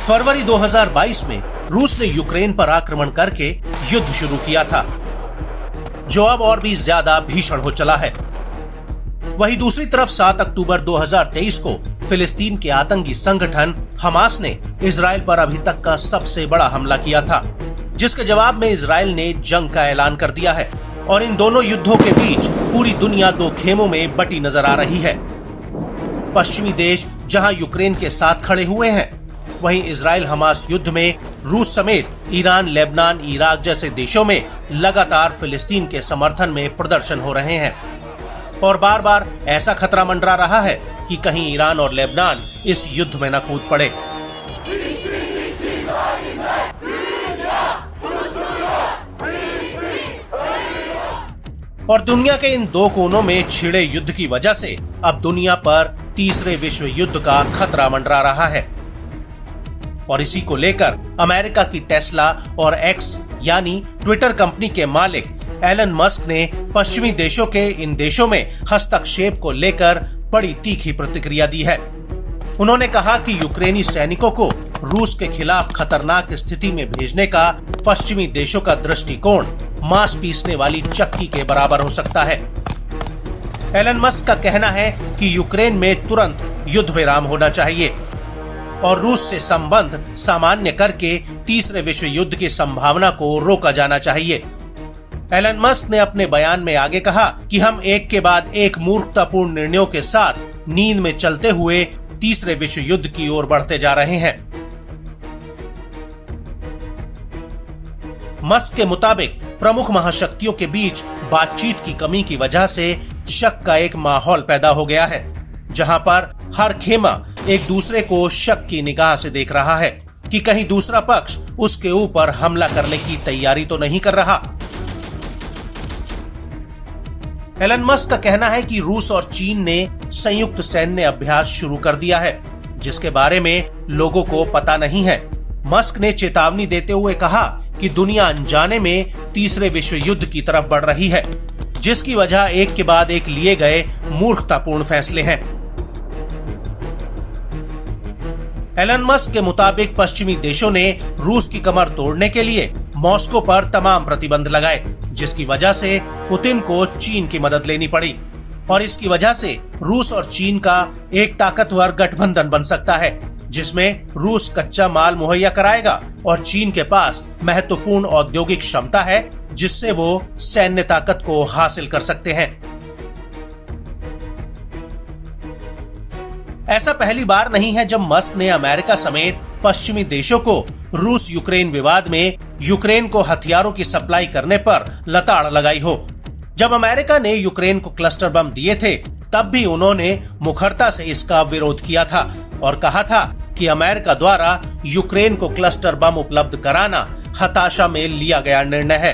फरवरी 2022 में रूस ने यूक्रेन पर आक्रमण करके युद्ध शुरू किया था, जो अब और भी ज्यादा भीषण हो चला है। वहीं दूसरी तरफ 7 अक्टूबर 2023 को फिलिस्तीन के आतंकी संगठन हमास ने इजराइल पर अभी तक का सबसे बड़ा हमला किया था, जिसके जवाब में इजराइल ने जंग का ऐलान कर दिया है और इन दोनों युद्धों के बीच पूरी दुनिया दो खेमों में बटी नजर आ रही है। पश्चिमी देश जहां यूक्रेन के साथ खड़े हुए हैं, वहीं इजराइल हमास युद्ध में रूस समेत ईरान, लेबनान, इराक जैसे देशों में लगातार फिलिस्तीन के समर्थन में प्रदर्शन हो रहे हैं और बार बार ऐसा खतरा मंडरा रहा है कि कहीं ईरान और लेबनान इस युद्ध में न कूद पड़े। और दुनिया के इन दो कोनों में छिड़े युद्ध की वजह से अब दुनिया पर तीसरे विश्व युद्ध का खतरा मंडरा रहा है और इसी को लेकर अमेरिका की टेस्ला और एक्स यानी ट्विटर कंपनी के मालिक एलन मस्क ने पश्चिमी देशों के इन देशों में हस्तक्षेप को लेकर बड़ी तीखी प्रतिक्रिया दी है। उन्होंने कहा कि यूक्रेनी सैनिकों को रूस के खिलाफ खतरनाक स्थिति में भेजने का पश्चिमी देशों का दृष्टिकोण मांस पीसने वाली चक्की के बराबर हो सकता है। एलन मस्क का कहना है कि यूक्रेन में तुरंत युद्ध विराम होना चाहिए और रूस से संबंध सामान्य करके तीसरे विश्व युद्ध की संभावना को रोका जाना चाहिए। एलन मस्क ने अपने बयान में आगे कहा कि हम एक के बाद एक मूर्खतापूर्ण निर्णयों के साथ नींद में चलते हुए तीसरे विश्व युद्ध की ओर बढ़ते जा रहे हैं। मस्क के मुताबिक प्रमुख महाशक्तियों के बीच बातचीत की कमी की वजह से शक का एक माहौल पैदा हो गया है, जहां पर हर खेमा एक दूसरे को शक की निगाह से देख रहा है कि कहीं दूसरा पक्ष उसके ऊपर हमला करने की तैयारी तो नहीं कर रहा। एलन मस्क का कहना है कि रूस और चीन ने संयुक्त सैन्य अभ्यास शुरू कर दिया है, जिसके बारे में लोगों को पता नहीं है। मस्क ने चेतावनी देते हुए कहा कि दुनिया अनजाने में तीसरे विश्व युद्ध की तरफ बढ़ रही है, जिसकी वजह एक के बाद एक लिए गए मूर्खतापूर्ण फैसले हैं। एलन मस्क के मुताबिक पश्चिमी देशों ने रूस की कमर तोड़ने के लिए मॉस्को पर तमाम प्रतिबंध लगाए, जिसकी वजह से पुतिन को चीन की मदद लेनी पड़ी और इसकी वजह से रूस और चीन का एक ताकतवर गठबंधन बन सकता है, जिसमें रूस कच्चा माल मुहैया कराएगा और चीन के पास महत्वपूर्ण औद्योगिक क्षमता है, जिससे वो सैन्य ताकत को हासिल कर सकते हैं। ऐसा पहली बार नहीं है जब मस्क ने अमेरिका समेत पश्चिमी देशों को रूस यूक्रेन विवाद में यूक्रेन को हथियारों की सप्लाई करने पर लताड़ लगाई हो। जब अमेरिका ने यूक्रेन को क्लस्टर बम दिए थे, तब भी उन्होंने मुखरता से इसका विरोध किया था और कहा था कि अमेरिका द्वारा यूक्रेन को क्लस्टर बम उपलब्ध कराना हताशा में लिया गया निर्णय है।